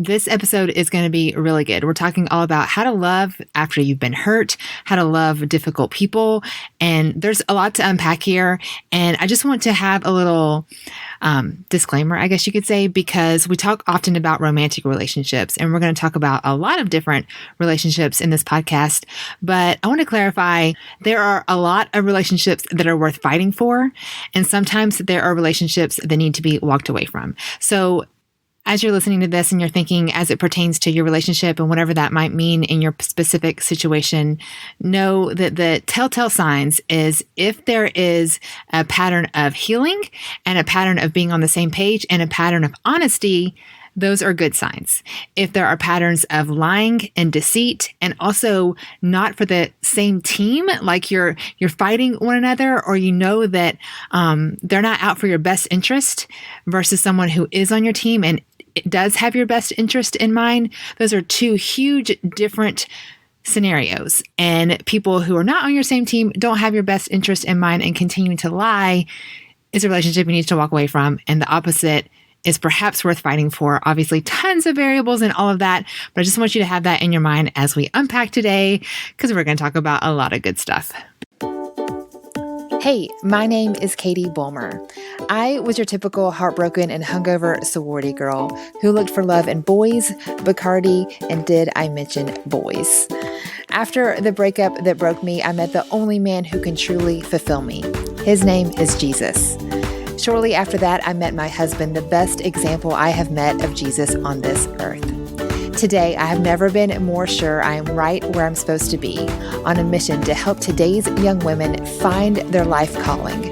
This episode is going to be really good. We're talking all about how to love after you've been hurt, how to love difficult people. And there's a lot to unpack here. And I just want to have a little disclaimer, I guess you could say, because we talk often about romantic relationships, and we're going to talk about a lot of different relationships in this podcast. But I want to clarify, there are a lot of relationships that are worth fighting for. And sometimes there are relationships that need to be walked away from. So as you're listening to this and you're thinking as it pertains to your relationship and whatever that might mean in your specific situation, know that the telltale signs is if there is a pattern of healing and a pattern of being on the same page and a pattern of honesty, those are good signs. If there are patterns of lying and deceit and also not for the same team, like you're fighting one another, or you know that they're not out for your best interest versus someone who is on your team and it does have your best interest in mind, those are two huge different scenarios. And people who are not on your same team don't have your best interest in mind and continuing to lie is a relationship you need to walk away from. And the opposite is perhaps worth fighting for. Obviously, tons of variables and all of that, but I just want you to have that in your mind as we unpack today, because we're going to talk about a lot of good stuff. Hey, my name is Katie Bulmer. I was your typical heartbroken and hungover sorority girl who looked for love in boys, Bacardi, and did I mention boys? After the breakup that broke me, I met the only man who can truly fulfill me. His name is Jesus. Shortly after that, I met my husband, the best example I have met of Jesus on this earth. Today, I have never been more sure I am right where I'm supposed to be, on a mission to help today's young women find their life calling,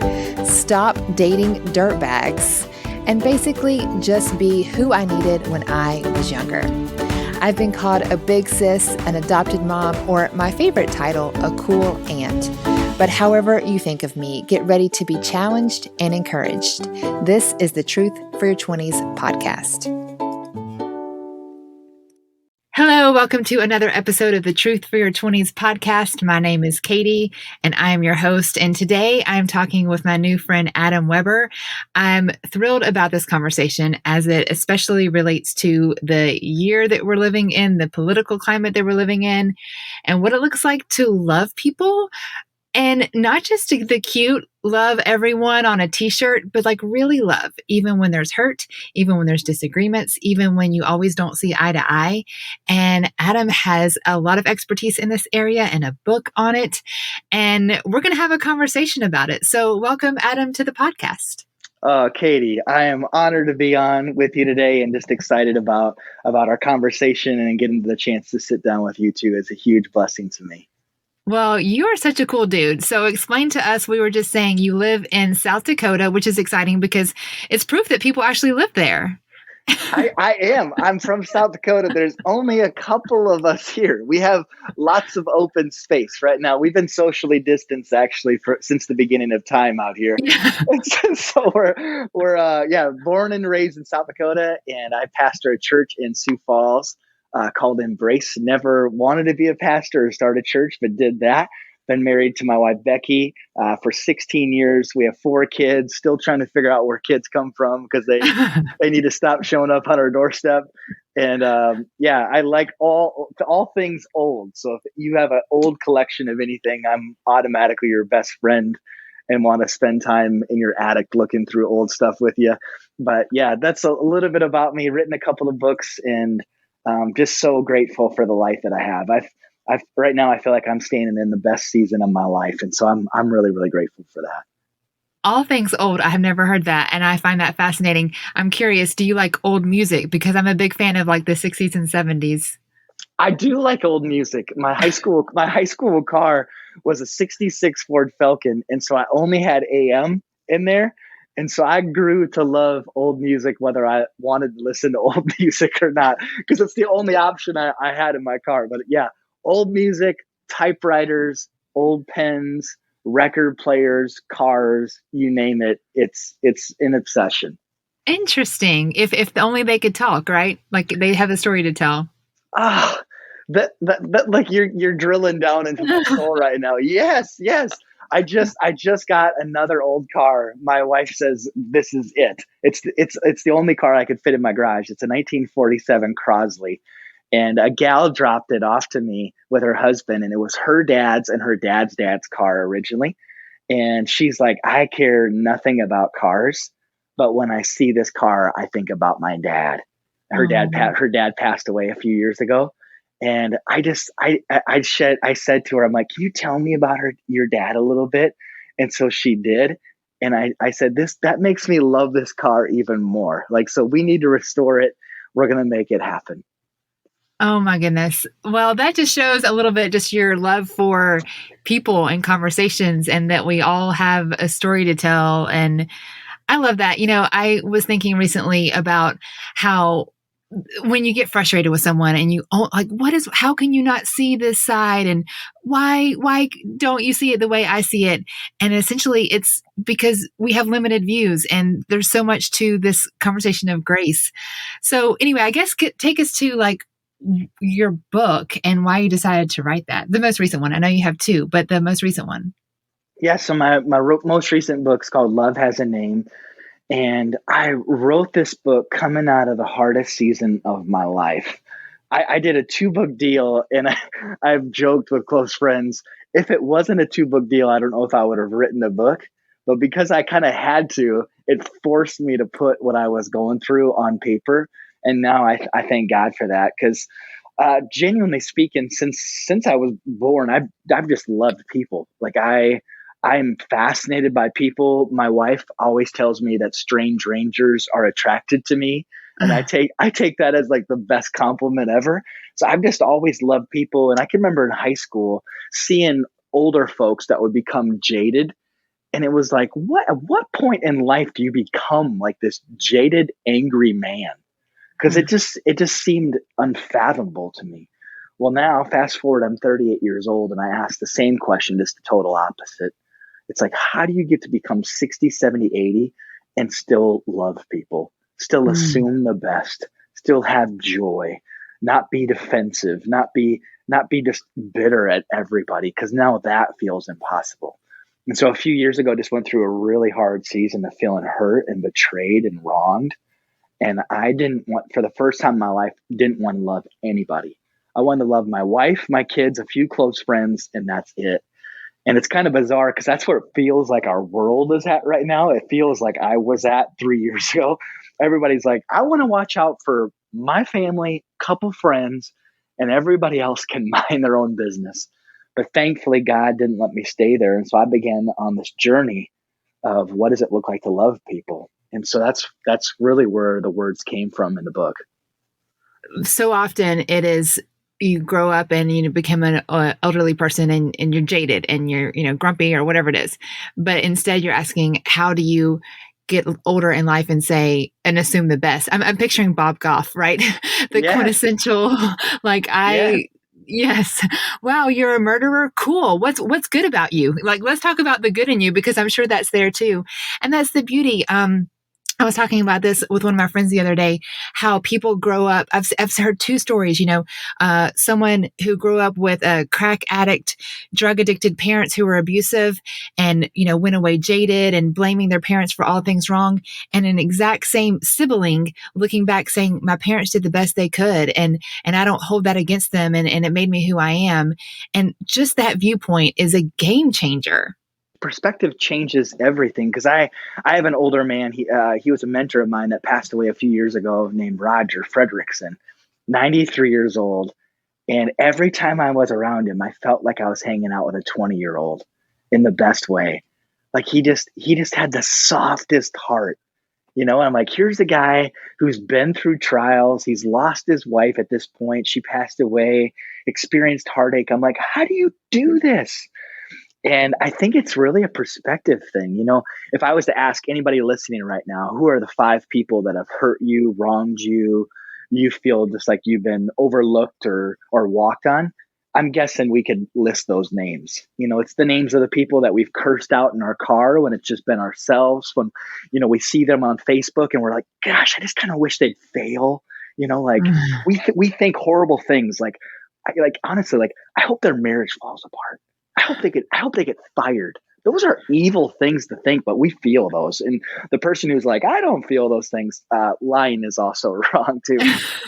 stop dating dirtbags, and basically just be who I needed when I was younger. I've been called a big sis, an adopted mom, or my favorite title, a cool aunt. But however you think of me, get ready to be challenged and encouraged. This is the Truth for Your 20s podcast. Hello, welcome to another episode of the Truth for Your 20s podcast. My name is Katie, and I am your host. And today I'm talking with my new friend, Adam Weber. I'm thrilled about this conversation as it especially relates to the year that we're living in, the political climate that we're living in, and what it looks like to love people. And not just the cute love everyone on a t-shirt, but like really love, even when there's hurt, even when there's disagreements, even when you always don't see eye to eye. And Adam has a lot of expertise in this area and a book on it. And we're going to have a conversation about it. So welcome, Adam, to the podcast. Katie, I am honored to be on with you today and just excited about our conversation, and getting the chance to sit down with you two is a huge blessing to me. Well, you are such a cool dude. So explain to us, we were just saying you live in South Dakota, which is exciting because it's proof that people actually live there. I am. I'm from South Dakota. There's only a couple of us here. We have lots of open space right now. We've been socially distanced actually since the beginning of time out here. Yeah. So we're born and raised in South Dakota, and I pastor a church in Sioux Falls called Embrace. Never wanted to be a pastor or start a church, but did that. Been married to my wife, Becky, for 16 years. We have 4 kids, still trying to figure out where kids come from because they need to stop showing up on our doorstep. And I like all things old. So if you have an old collection of anything, I'm automatically your best friend and want to spend time in your attic looking through old stuff with you. But yeah, that's a little bit about me. Written a couple of books, and just so grateful for the life that I have. I've right now I feel like I'm standing in the best season of my life, and so I'm really, really grateful for that. All things old. I have never heard that, and I find that fascinating. I'm curious, do you like old music? Because I'm a big fan of like the 60s and 70s. I do like old music. My high school car was a 66 Ford Falcon, and so I only had AM in there. And so I grew to love old music, whether I wanted to listen to old music or not, because it's the only option I had in my car. But yeah, old music, typewriters, old pens, record players, cars, you name it. It's an obsession. Interesting. If only they could talk, right? Like they have a story to tell. That like you're drilling down into my soul right now. Yes. I just got another old car. My wife says this is it. It's the only car I could fit in my garage. It's a 1947 Crosley, and a gal dropped it off to me with her husband, and it was her dad's and her dad's car originally. And she's like, I care nothing about cars, but when I see this car, I think about my dad. Oh. Her dad passed away a few years ago, and I said to her, I'm like, can you tell me about your dad a little bit? And so she did. And I said, that makes me love this car even more. Like, so we need to restore it. We're going to make it happen. Oh my goodness. Well, that just shows a little bit just your love for people and conversations, and that we all have a story to tell. And I love that. I was thinking recently about how when you get frustrated with someone and like, how can you not see this side? And why don't you see it the way I see it? And essentially it's because we have limited views, and there's so much to this conversation of grace. So anyway, I guess take us to like your book and why you decided to write that. The most recent one. I know you have two, but the most recent one. Yeah. So my most recent book's called Love Has a Name. And I wrote this book coming out of the hardest season of my life. I did a 2-book deal, and I've joked with close friends, if it wasn't a 2-book deal, I don't know if I would have written a book. But because I kind of had to, it forced me to put what I was going through on paper. And now I thank God for that, because genuinely speaking, since I was born, I've just loved people. Like I'm fascinated by people. My wife always tells me that strange rangers are attracted to me. And I take that as like the best compliment ever. So I've just always loved people. And I can remember in high school seeing older folks that would become jaded. And it was like, at what point in life do you become like this jaded, angry man? Because it just seemed unfathomable to me. Well, now fast forward, I'm 38 years old, and I ask the same question, just the total opposite. It's like, how do you get to become 60, 70, 80 and still love people, still assume the best, still have joy, not be defensive, not be just bitter at everybody, because now that feels impossible. And so a few years ago, just went through a really hard season of feeling hurt and betrayed and wronged. And I didn't want, for the first time in my life, didn't want to love anybody. I wanted to love my wife, my kids, a few close friends, and that's it. And it's kind of bizarre because that's where it feels like our world is at right now. It feels like I was at 3 years ago. Everybody's like, I want to watch out for my family, couple friends, and everybody else can mind their own business. But thankfully, God didn't let me stay there. And so I began on this journey of what does it look like to love people. And so that's really where the words came from in the book. So often it is, you grow up and become an elderly person, and you're jaded and you're grumpy or whatever it is, but instead you're asking, how do you get older in life and say and assume the best? I'm picturing Bob Goff, right? The quintessential like yes. Wow, you're a murderer. Cool. What's good about you? Like, let's talk about the good in you, because I'm sure that's there too. And that's the beauty. I was talking about this with one of my friends the other day, how people grow up. I've heard two stories, someone who grew up with a crack addict, drug addicted parents who were abusive and, went away jaded and blaming their parents for all things wrong. And an exact same sibling looking back saying, my parents did the best they could. And I don't hold that against them. And it made me who I am. And just that viewpoint is a game changer. Perspective changes everything, because I have an older man. He was a mentor of mine that passed away a few years ago, named Roger Fredrickson, 93 years old. And every time I was around him, I felt like I was hanging out with a 20-year-old in the best way. Like he just had the softest heart. I'm like, here's a guy who's been through trials. He's lost his wife at this point. She passed away, experienced heartache. I'm like, how do you do this? And I think it's really a perspective thing. If I was to ask anybody listening right now, who are the 5 people that have hurt you, wronged you, you feel just like you've been overlooked or walked on, I'm guessing we could list those names. It's the names of the people that we've cursed out in our car when it's just been ourselves, when, we see them on Facebook and we're like, gosh, I just kind of wish they'd fail. Like we think horrible things. Like honestly, like I hope their marriage falls apart. I hope they get fired. those are evil things to think, but we feel those. And the person who's like, I don't feel those things, lying is also wrong too.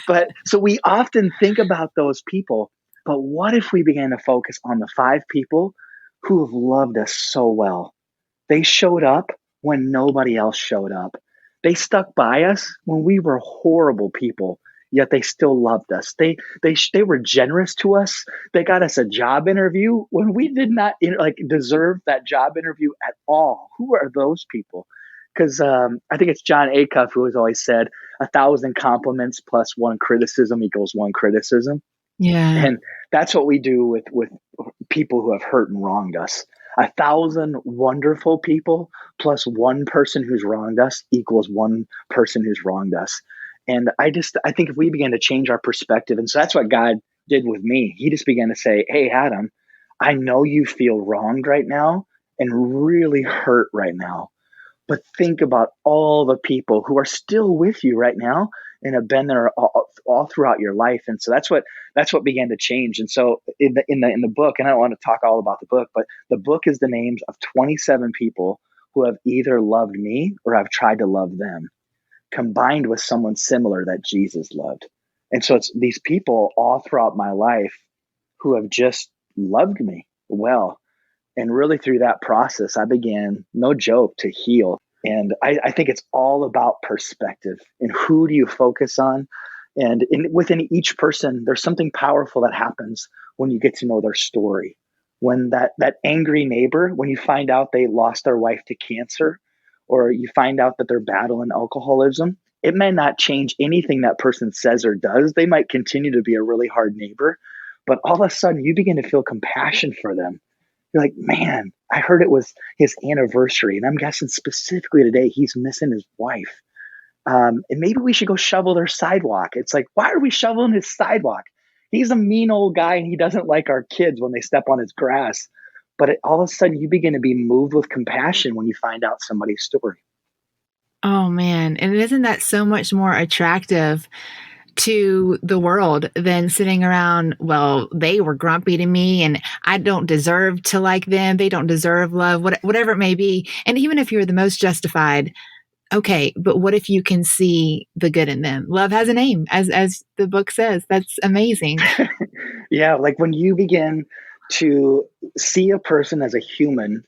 But so we often think about those people, but what if we began to focus on the 5 people who have loved us so well? They showed up when nobody else showed up. They stuck by us when we were horrible people, yet they still loved us. They were generous to us. They got us a job interview when we did not deserve that job interview at all. Who are those people? Because I think it's John Acuff who has always said, 1,000 compliments plus one criticism equals one criticism. Yeah. And that's what we do with people who have hurt and wronged us. 1,000 wonderful people plus one person who's wronged us equals one person who's wronged us. And I think if we began to change our perspective, and so that's what God did with me. He just began to say, hey, Adam, I know you feel wronged right now and really hurt right now, but think about all the people who are still with you right now and have been there all throughout your life. And so that's what began to change. And so in the book, and I don't want to talk all about the book, but the book is the names of 27 people who have either loved me or have tried to love them, combined with someone similar that Jesus loved. And so it's these people all throughout my life who have just loved me well. And really through that process, I began, no joke, to heal. And I think it's all about perspective and who do you focus on. And within each person, there's something powerful that happens when you get to know their story. When that angry neighbor, when you find out they lost their wife to cancer, or you find out that they're battling alcoholism, it may not change anything that person says or does. They might continue to be a really hard neighbor, but all of a sudden you begin to feel compassion for them. You're like, man, I heard it was his anniversary, and I'm guessing specifically today he's missing his wife. And maybe we should go shovel their sidewalk. It's like, why are we shoveling his sidewalk? He's a mean old guy, and he doesn't like our kids when they step on his grass. But all of a sudden, you begin to be moved with compassion when you find out somebody's story. Oh man. And isn't that so much more attractive to the world than sitting around, well, they were grumpy to me and I don't deserve to like them. They don't deserve love, whatever it may be. And even if you're the most justified, okay, but what if you can see the good in them? Love has a name, as the book says. That's amazing. Yeah, like when you begin to see a person as a human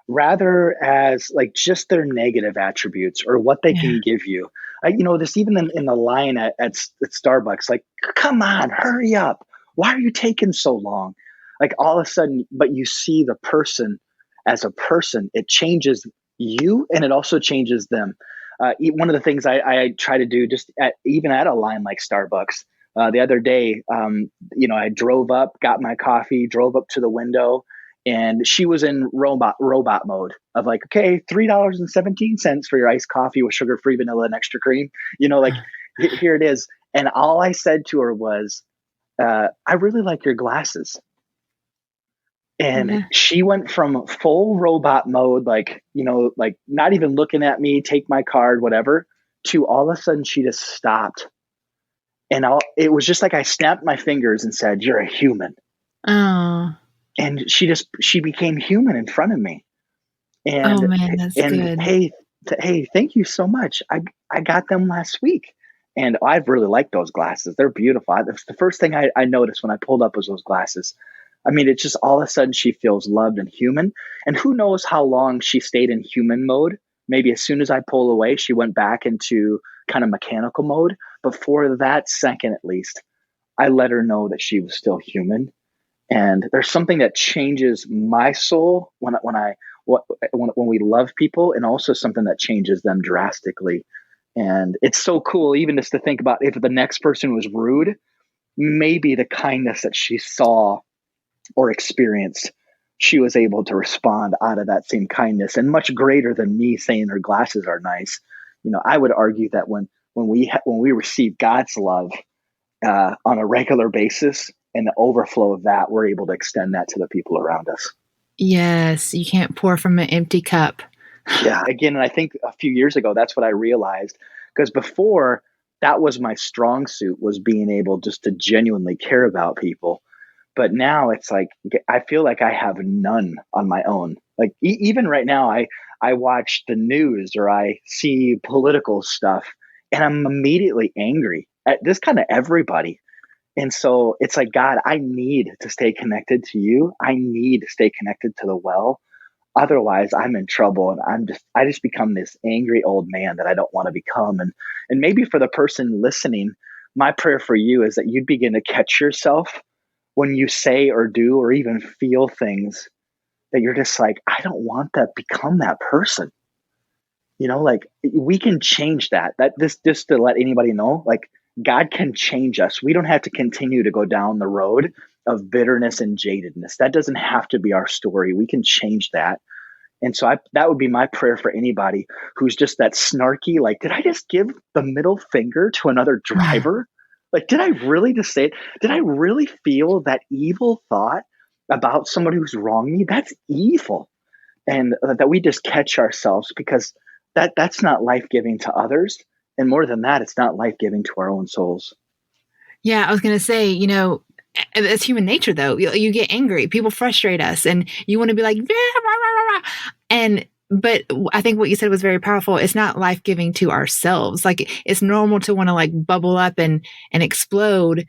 rather as like just their negative attributes or what they Yeah. can give you. This even in the line at Starbucks, like, come on, hurry up. Why are you taking so long? Like all of a sudden, but you see the person as a person, it changes you and it also changes them. One of the things I try to do just even at a line like Starbucks, the other day, I drove up, got my coffee, drove up to the window, and she was in robot mode of like, okay, $3.17 for your iced coffee with sugar-free vanilla and extra cream. Like here it is. And all I said to her was, I really like your glasses. And Yeah. she went from full robot mode, like not even looking at me, take my card, whatever, to all of a sudden she just stopped. And it was just like I snapped my fingers and said, you're a human. Oh. And she became human in front of me. Oh And man, that's and good. hey, thank you so much. I got them last week. And I've really liked those glasses. They're beautiful. That's the first thing I noticed when I pulled up was those glasses. I mean, it's just all of a sudden she feels loved and human. And who knows how long she stayed in human mode. Maybe as soon as I pull away, she went back into kind of mechanical mode. But for that second, at least, I let her know that she was still human. And there's something that changes my soul when we love people, and also something that changes them drastically. And it's so cool, even just to think about if the next person was rude, maybe the kindness that she saw or experienced, she was able to respond out of that same kindness, and much greater than me saying her glasses are nice. I would argue that when we receive God's love on a regular basis, and the overflow of that, we're able to extend that to the people around us. Yes, you can't pour from an empty cup. Yeah. Again, and I think a few years ago, that's what I realized, because before that was my strong suit, was being able just to genuinely care about people. But now it's like, I feel like I have none on my own. Like even right now, I watch the news or I see political stuff and I'm immediately angry at this kind of everybody. And so it's like, God, I need to stay connected to you. I need to stay connected to the well. Otherwise, I'm in trouble, and I just become this angry old man that I don't want to become. And maybe for the person listening, my prayer for you is that you'd begin to catch yourself when you say or do or even feel things that you're just like, I don't want that, become that person. Like we can change that. That this just to let anybody know, like God can change us. We don't have to continue to go down the road of bitterness and jadedness. That doesn't have to be our story. We can change that. And so that would be my prayer for anybody who's just that snarky, like, did I just give the middle finger to another driver? Like, did I really just say it? Did I really feel that evil thought about somebody who's wronged me? That's evil. And that we just catch ourselves, because that's not life-giving to others. And more than that, it's not life-giving to our own souls. Yeah, I was going to say, it's human nature, though. You get angry. People frustrate us, and you want to be like, "Yeah, rah, rah, rah, rah." But I think what you said was very powerful. It's not life-giving to ourselves. Like, it's normal to want to like bubble up and explode,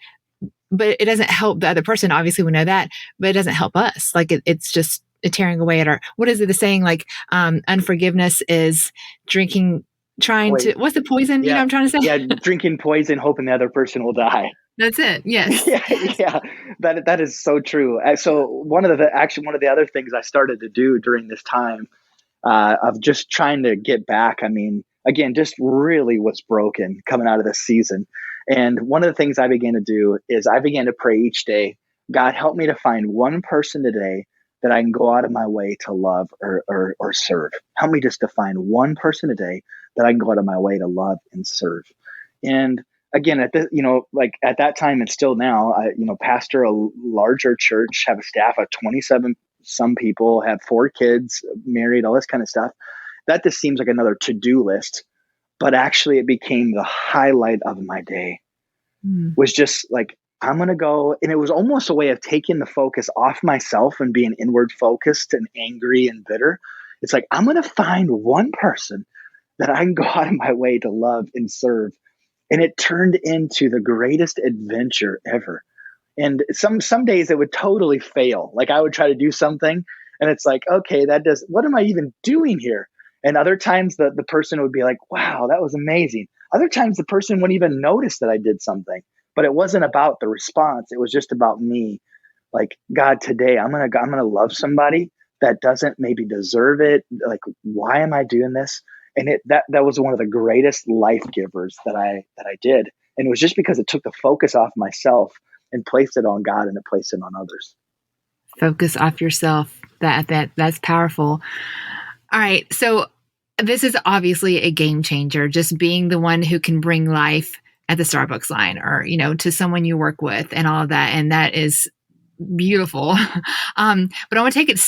but it doesn't help the other person. Obviously, we know that, but it doesn't help us. Like, it's just tearing away at our, what is it, the saying, like, unforgiveness is drinking, what's the poison? Yeah. I'm trying to say? Yeah, drinking poison, hoping the other person will die. That's it. Yes. Yeah, that is so true. So one of the other things I started to do during this time of just trying to get back, I mean, again, just really what's broken coming out of this season. And one of the things I began to do is I began to pray each day, God, help me to find one person today that I can go out of my way to love or serve. Help me just to find one person today that I can go out of my way to love and serve. And again, at this, like at that time and still now, I, pastor a larger church, have a staff of 27 some people, have 4 kids, married, all this kind of stuff. That just seems like another to-do list, but actually it became the highlight of my day. Was just like, I'm going to go. And it was almost a way of taking the focus off myself and being inward focused and angry and bitter. It's like, I'm going to find one person that I can go out of my way to love and serve. And it turned into the greatest adventure ever. And some days it would totally fail. Like I would try to do something and it's like, okay, what am I even doing here? And other times the person would be like, wow, that was amazing. Other times the person wouldn't even notice that I did something, but it wasn't about the response. It was just about me. Like, God, today I'm going to love somebody that doesn't maybe deserve it. Like, why am I doing this? And that was one of the greatest life givers that I did. And it was just because it took the focus off myself and placed it on God and it placed it on others. Focus off yourself. That's powerful. All right. So this is obviously a game changer, just being the one who can bring life at the Starbucks line or, to someone you work with and all of that. And that is beautiful. But I want to take it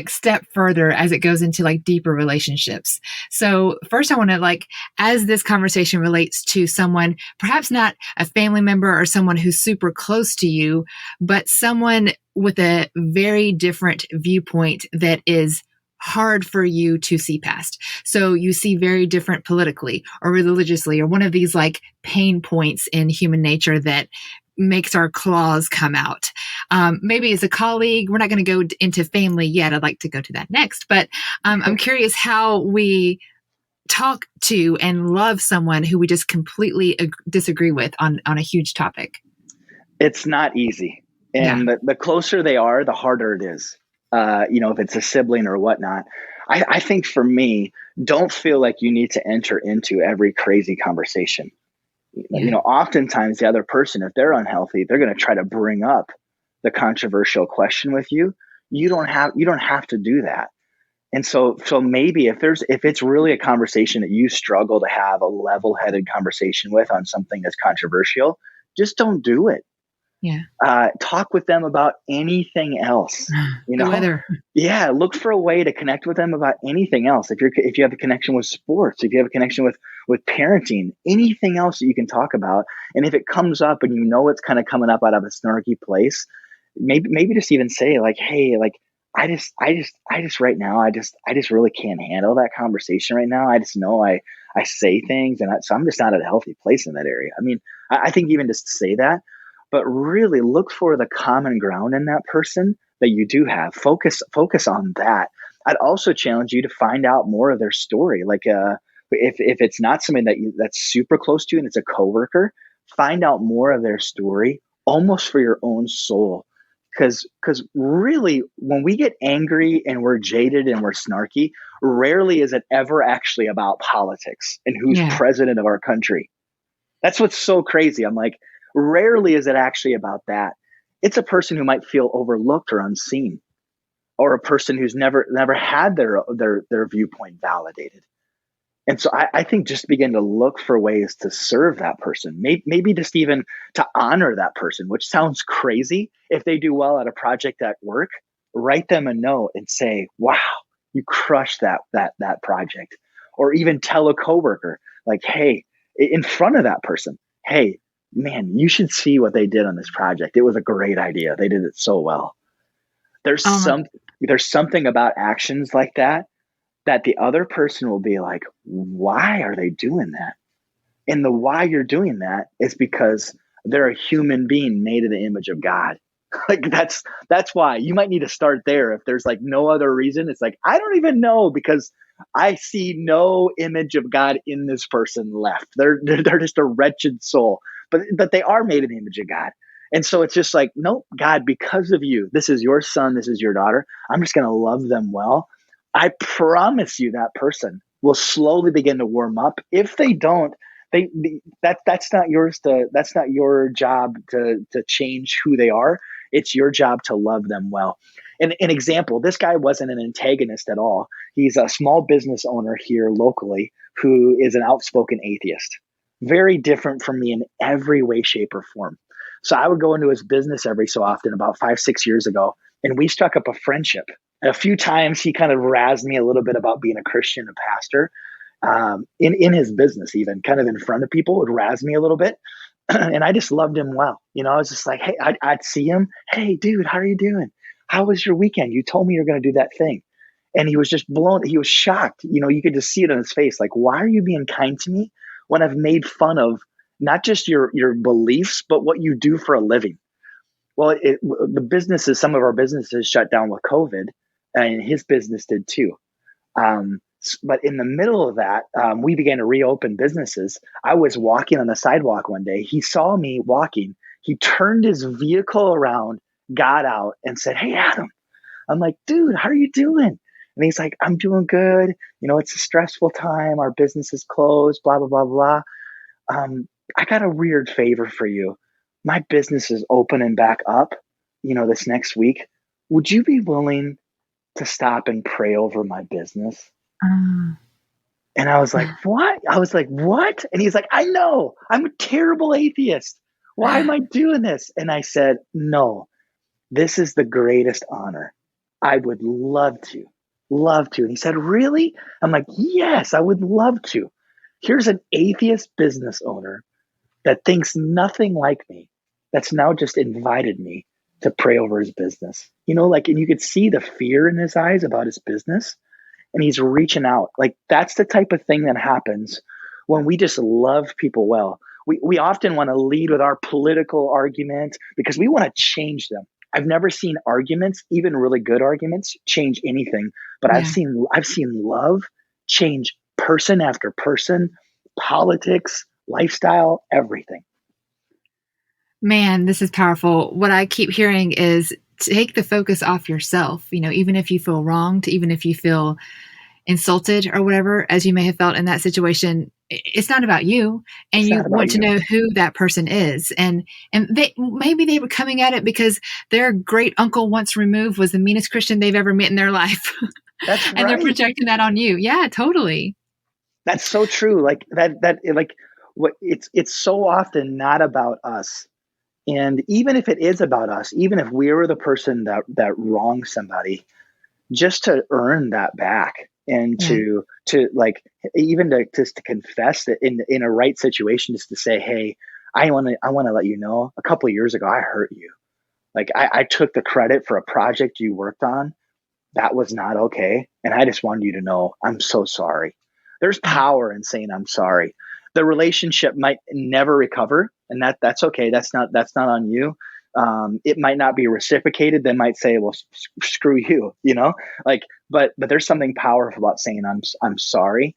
step further as it goes into like deeper relationships. So first I want to as this conversation relates to someone, perhaps not a family member or someone who's super close to you, but someone with a very different viewpoint that is hard for you to see past. So you see very different politically or religiously, or one of these pain points in human nature that makes our claws come out. Maybe as a colleague, we're not going to go into family yet. I'd like to go to that next, but I'm curious how we talk to and love someone who we just completely disagree with on a huge topic. It's not easy. And the closer they are, the harder it is. If it's a sibling or whatnot. I think for me, don't feel like you need to enter into every crazy conversation. Oftentimes the other person, if they're unhealthy, they're going to try to bring up the controversial question with you. You don't have to do that. And so maybe if it's really a conversation that you struggle to have a level-headed conversation with on something that's controversial, just don't do it. Yeah. Talk with them about anything else. The weather. Yeah. Look for a way to connect with them about anything else. If you have a connection with sports, if you have a connection with parenting, anything else that you can talk about. And if it comes up and it's kind of coming up out of a snarky place, maybe just even say like, hey, like I just right now, I just really can't handle that conversation right now. I just know I say things, and so I'm just not at a healthy place in that area. I mean, I think even just to say that, but really look for the common ground in that person that you do have. Focus on that. I'd also challenge you to find out more of their story. Like, if it's not something that's super close to you and it's a coworker, find out more of their story, almost for your own soul. Because really, when we get angry and we're jaded and we're snarky, rarely is it ever actually about politics and who's Yeah. president of our country. That's what's so crazy. I'm like, rarely is it actually about that. It's a person who might feel overlooked or unseen, or a person who's never had their viewpoint validated. And so I think just begin to look for ways to serve that person, maybe just even to honor that person, which sounds crazy. If they do well at a project at work, write them a note and say, wow, you crushed that project. Or even tell a coworker, like, hey, in front of that person, hey, man, you should see what they did on this project. It was a great idea. They did it so well. There's Oh my, some there's something about actions like that the other person will be like, why are they doing that? And the why you're doing that is because they're a human being made in the image of God. Like, that's why you might need to start there. If there's like no other reason, it's like, I don't even know, because I see no image of God in this person left. They're just a wretched soul, but they are made in the image of God. And so it's just like, no, God, because of you, this is your son, this is your daughter. I'm just going to love them well. I promise you that person will slowly begin to warm up. If they don't, that's not yours to that's not your job to change who they are. It's your job to love them well. And an example, this guy wasn't an antagonist at all. He's a small business owner here locally who is an outspoken atheist, very different from me in every way, shape, or form. So I would go into his business every so often, about 5, 6 years ago, and we struck up a friendship. A few times he kind of razzed me a little bit about being a Christian, a pastor, in his business, even kind of in front of people, would razz me a little bit. And I just loved him well. I was just like, hey, I'd see him. Hey, dude, how are you doing? How was your weekend? You told me you're going to do that thing. And he was just blown. He was shocked. You could just see it on his face. Like, why are you being kind to me when I've made fun of not just your beliefs, but what you do for a living? Well, some of our businesses shut down with COVID, and his business did too. But in the middle of that, we began to reopen businesses. I was walking on the sidewalk one day. He saw me walking. He turned his vehicle around, got out, and said, "Hey, Adam." I'm like, "Dude, how are you doing?" And he's like, "I'm doing good. It's a stressful time. Our business is closed, blah, blah, blah, blah. I got a weird favor for you. My business is opening back up, this next week. Would you be willing to stop and pray over my business?" uh, And I was like, what? I was like, what? And he's like, I know, I'm a terrible atheist. Why am I doing this? And I said, no, this is the greatest honor. I would love to, love to. And he said, really? I'm like, yes, I would love to. Here's an atheist business owner that thinks nothing like me, that's now just invited me to pray over his business. And you could see the fear in his eyes about his business, and he's reaching out. Like, that's the type of thing that happens when we just love people well. We often want to lead with our political argument because we want to change them. I've never seen arguments, even really good arguments, change anything, but I've yeah. seen love change person after person, politics, lifestyle, everything. Man, this is powerful. What I keep hearing is take the focus off yourself. Even if you feel wronged, even if you feel insulted or whatever, as you may have felt in that situation, it's not about you, and It's you not about want to you. know who that person is. And maybe they were coming at it because their great uncle once removed was the meanest Christian they've ever met in their life. That's And they're right. projecting that on you. Yeah, totally. That's so true. Like like what it's so often not about us. And even if it is about us, even if we were the person that wronged somebody, just to earn that back, and Yeah. to like, even to just to confess that in a right situation, just to say, hey, I want to let you know, a couple of years ago I hurt you. Like I took the credit for a project you worked on. That was not okay. And I just wanted you to know I'm so sorry. There's Yeah. power in saying I'm sorry. The relationship might never recover, and that's okay. That's not on you. It might not be reciprocated. They might say, "Well, screw you," like. But there's something powerful about saying I'm sorry,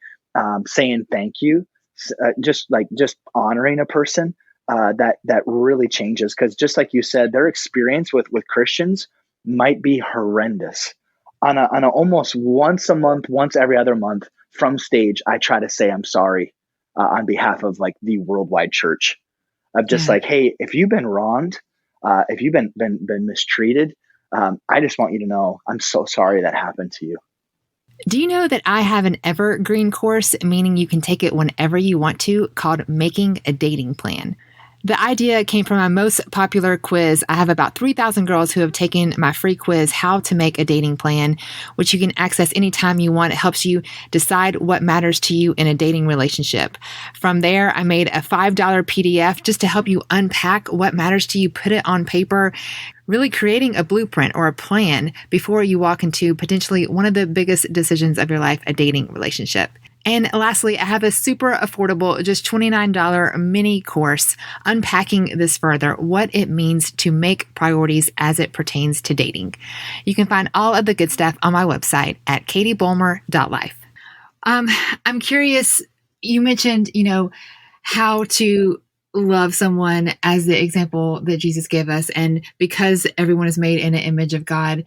saying thank you, just honoring a person. That really changes, because just like you said, their experience with Christians might be horrendous. On a almost once a month, once every other month from stage, I try to say I'm sorry on behalf of like the worldwide church. Of just Yeah. like, hey, if you've been wronged, if you've been mistreated, I just want you to know I'm so sorry that happened to you. Do you know that I have an evergreen course, meaning you can take it whenever you want to, called Making a Dating Plan? The idea came from my most popular quiz. I have about 3,000 girls who have taken my free quiz, How to Make a Dating Plan, which you can access anytime you want. It helps you decide what matters to you in a dating relationship. From there, I made a $5 PDF just to help you unpack what matters to you, put it on paper, really creating a blueprint or a plan before you walk into potentially one of the biggest decisions of your life, a dating relationship. And lastly, I have a super affordable, just $29 mini course unpacking this further, what it means to make priorities as it pertains to dating. You can find all of the good stuff on my website at katiebulmer.life. Um, I'm curious, you mentioned, how to love someone as the example that Jesus gave us, and because everyone is made in an image of God.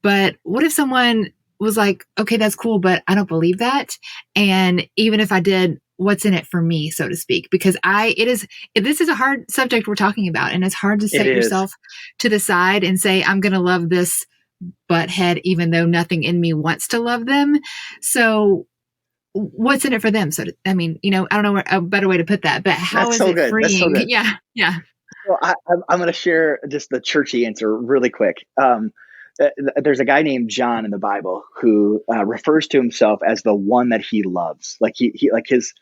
But what if someone was like, okay, that's cool, but I don't believe that. And even if I did, what's in it for me, so to speak? Because this is a hard subject we're talking about, and it's hard to It set is. yourself to the side and say, I'm going to love this butthead, even though nothing in me wants to love them. So what's in it for them? I don't know a better way to put that, but how That's is so it good. That's so freeing? good. Yeah. Yeah. So I'm going to share just the churchy answer really quick. There's a guy named John in the Bible who refers to himself as the one that he loves. Like he like his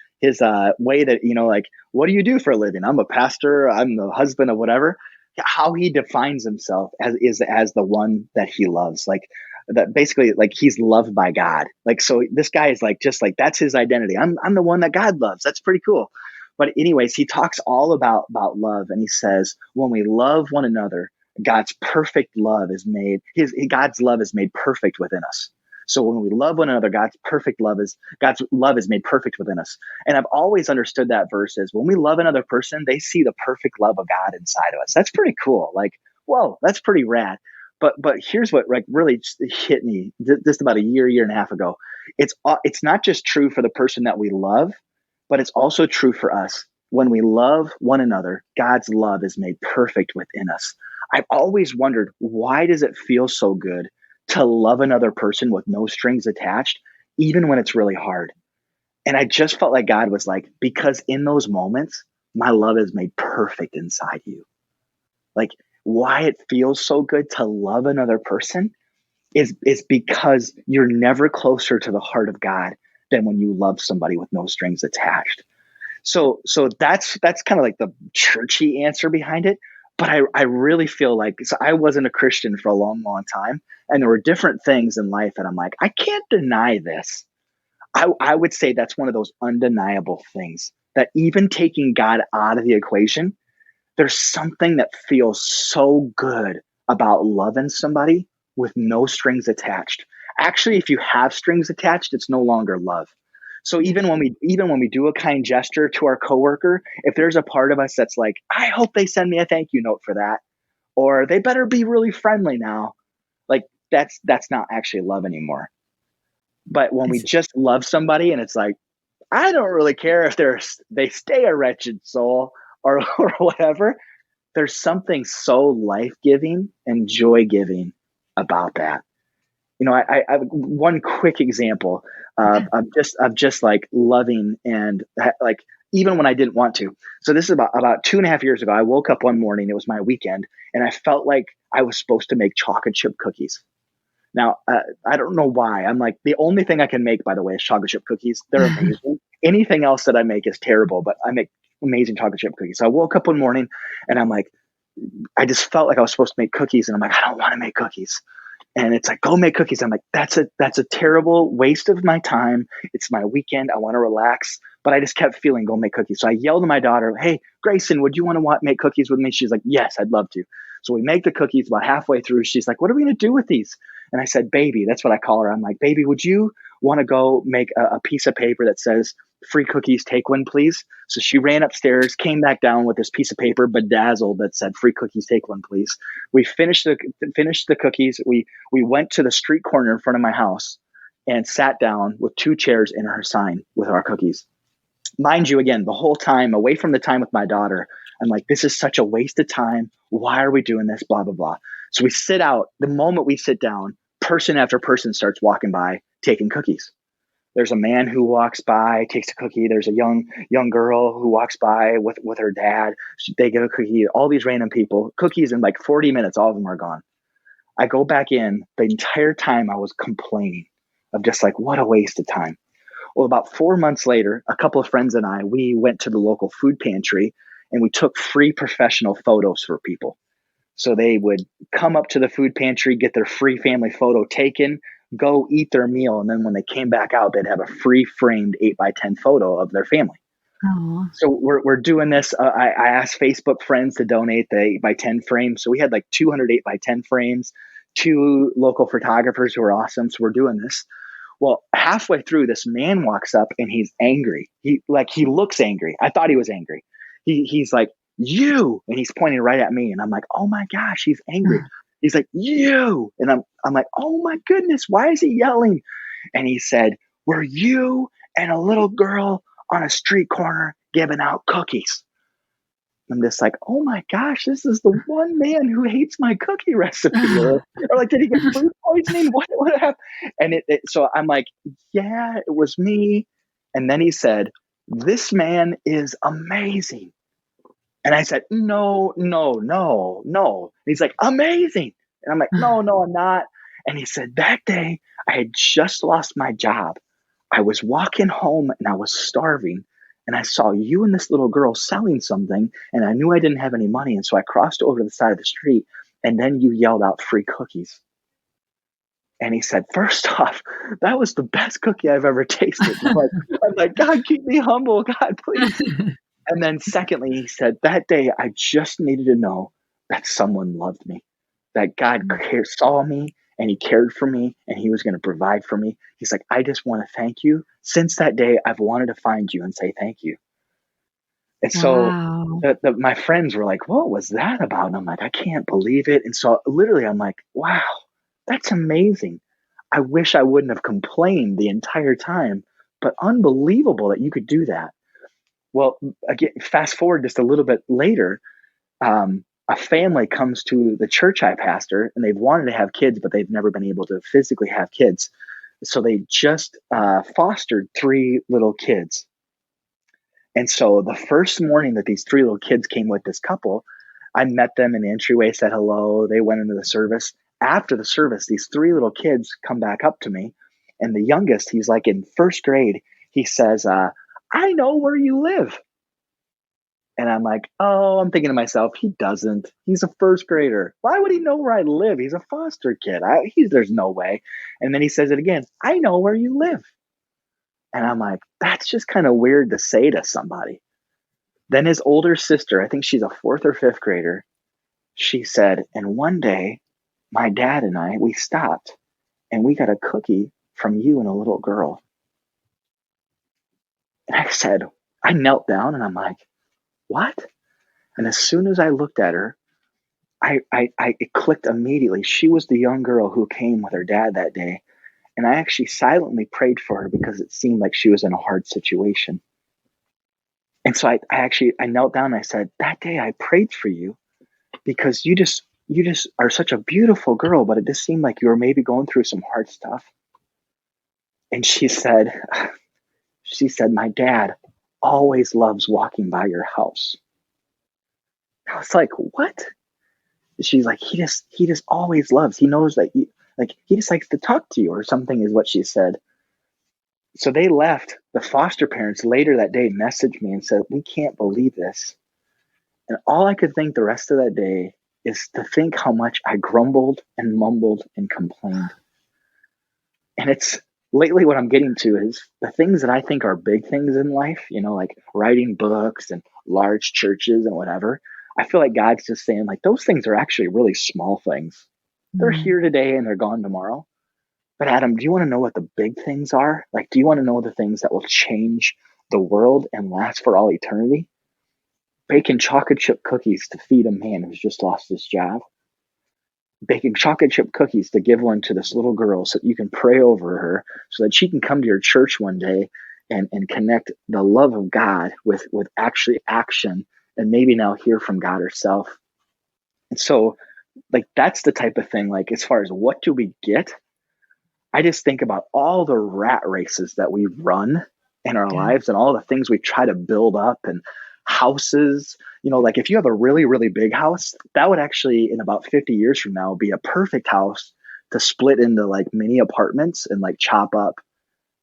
way that, like, what do you do for a living? I'm a pastor. I'm the husband of whatever. How he defines himself as the one that he loves. Like that, basically, like he's loved by God. Like, so this guy is like, just like, that's his identity. I'm the one that God loves. That's pretty cool. But anyways, he talks all about love, and he says, when we love one another, God's perfect love is made, God's love is made perfect within us. So when we love one another, God's love is made perfect within us. And I've always understood that verse as, when we love another person, they see the perfect love of God inside of us. That's pretty cool. Like, whoa, that's pretty rad. But here's what, like, really hit me just about a year and a half ago. It's not just true for the person that we love, but it's also true for us. When we love one another, God's love is made perfect within us. I've always wondered, why does it feel so good to love another person with no strings attached, even when it's really hard? And I just felt like God was like, because in those moments, my love is made perfect inside you. Like, why it feels so good to love another person is because you're never closer to the heart of God than when you love somebody with no strings attached. So that's kind of like the churchy answer behind it. But I really feel like, so I wasn't a Christian for a long time, and there were different things in life, and I'm like, I can't deny this. I would say that's one of those undeniable things, that even taking God out of the equation, there's something that feels so good about loving somebody with no strings attached. Actually, if you have strings attached, it's no longer love. So Yeah. even when we do a kind gesture to our coworker, if there's a part of us that's like, I hope they send me a thank you note for that, or they better be really friendly now, like that's not actually love anymore. But when we It's, just love somebody, and it's like, I don't really care if they stay a wretched soul or or whatever, there's something so life-giving and joy-giving about that. I one quick example yeah. of just like loving, and like, even when I didn't want to. So this is about 2.5 years ago. I woke up one morning, it was my weekend, and I felt like I was supposed to make chocolate chip cookies. Now, I don't know why. I'm like, the only thing I can make, by the way, is chocolate chip cookies. They're amazing. Anything else that I make is terrible, but I make amazing chocolate chip cookies. So I woke up one morning, and I'm like, I just felt like I was supposed to make cookies, and I'm like, I don't want to make cookies. And it's like, go make cookies. I'm like, that's a terrible waste of my time. It's my weekend. I want to relax. But I just kept feeling, go make cookies. So I yelled at my daughter, hey, Grayson, would you want to make cookies with me? She's like, yes, I'd love to. So we make the cookies. About halfway through, she's like, what are we going to do with these? And I said, baby, that's what I call her. I'm like, baby, would you want to go make a piece of paper that says, free cookies, take one, please? So she ran upstairs, came back down with this piece of paper bedazzled that said, free cookies, take one, please. We finished the cookies. We went to the street corner in front of my house and sat down with 2 chairs in her sign with our cookies. Mind you, again, the whole time away from the time with my daughter, I'm like, this is such a waste of time. Why are we doing this? Blah, blah, blah. So we sit out. The moment we sit down, person after person starts walking by taking cookies. There's a man who walks by, takes a cookie. There's a young girl who walks by with her dad. They get a cookie. All these random people, cookies in like 40 minutes, all of them are gone. I go back in. The entire time I was complaining of just like, what a waste of time. Well, about 4 months later, a couple of friends and I, we went to the local food pantry and we took free professional photos for people. So they would come up to the food pantry, get their free family photo taken, go eat their meal. And then when they came back out, they'd have a free framed 8x10 photo of their family. Oh, So we're doing this. I asked Facebook friends to donate the 8x10 frames. So we had like 200 8x10 frames, 2 local photographers who are awesome. So we're doing this. Well, halfway through, this man walks up and he's angry. He looks angry. I thought he was angry. He's like, you, and he's pointing right at me. And I'm like, oh my gosh, he's angry. He's like, you. And I'm like, oh my goodness, why is he yelling? And he said, were you and a little girl on a street corner giving out cookies? I'm just like, oh my gosh, this is the one man who hates my cookie recipe. Or like, did he get food poisoning? What happened? And so I'm like, yeah, it was me. And then he said, this man is amazing. And I said, no, no, no, no. And he's like, amazing. And I'm like, no, no, I'm not. And he said, that day I had just lost my job. I was walking home and I was starving. And I saw you and this little girl selling something. And I knew I didn't have any money. And so I crossed over to the side of the street. And then you yelled out free cookies. And he said, first off, that was the best cookie I've ever tasted. I'm like, God, keep me humble. God, please. And then secondly, he said, that day I just needed to know that someone loved me, that God saw me and he cared for me and he was going to provide for me. He's like, I just want to thank you. Since that day, I've wanted to find you and say thank you. And so wow. my friends were like, what was that about? And I'm like, I can't believe it. And so literally I'm like, wow, that's amazing. I wish I wouldn't have complained the entire time, but unbelievable that you could do that. Well, again, fast forward just a little bit later, a family comes to the church I pastor, and they've wanted to have kids, but they've never been able to physically have kids. So they just fostered 3 little kids. And so the first morning that these 3 little kids came with this couple, I met them in the entryway, said hello. They went into the service. After the service, these 3 little kids come back up to me, and the youngest, he's like in first grade. He says, I know where you live. And I'm like, oh, I'm thinking to myself, he doesn't. He's a first grader. Why would he know where I live? He's a foster kid. There's no way. And then he says it again. I know where you live. And I'm like, that's just kind of weird to say to somebody. Then his older sister, I think she's a 4th or 5th grader, she said, and one day my dad and I, we stopped and we got a cookie from you and a little girl. And I said, I knelt down and I'm like, what? And as soon as I looked at her, it clicked immediately. She was the young girl who came with her dad that day. And I actually silently prayed for her because it seemed like she was in a hard situation. And so I knelt down and I said, that day I prayed for you because you just are such a beautiful girl, but it just seemed like you were maybe going through some hard stuff. And she said, my dad always loves walking by your house. I was like, what? She's like, he just always loves. He knows that he just likes to talk to you or something is what she said. So they left. The foster parents later that day messaged me and said, we can't believe this. And all I could think the rest of that day is to think how much I grumbled and mumbled and complained. And it's lately what I'm getting to is the things that I think are big things in life, like writing books and large churches and whatever. I feel like God's just saying, like, those things are actually really small things. They're Mm. here today and they're gone tomorrow. But Adam, do you want to know what the big things are? Like, do you want to know the things that will change the world and last for all eternity? Baking chocolate chip cookies to feed a man who's just lost his job. Baking chocolate chip cookies to give one to this little girl so that you can pray over her so that she can come to your church one day and connect the love of God with actually action and maybe now hear from God herself. And so, like, that's the type of thing, like, as far as what do we get, I just think about all the rat races that we run in our Yeah. lives and all the things we try to build up and houses. Like, if you have a really, really big house, that would actually, in about 50 years from now, be a perfect house to split into like mini apartments and like chop up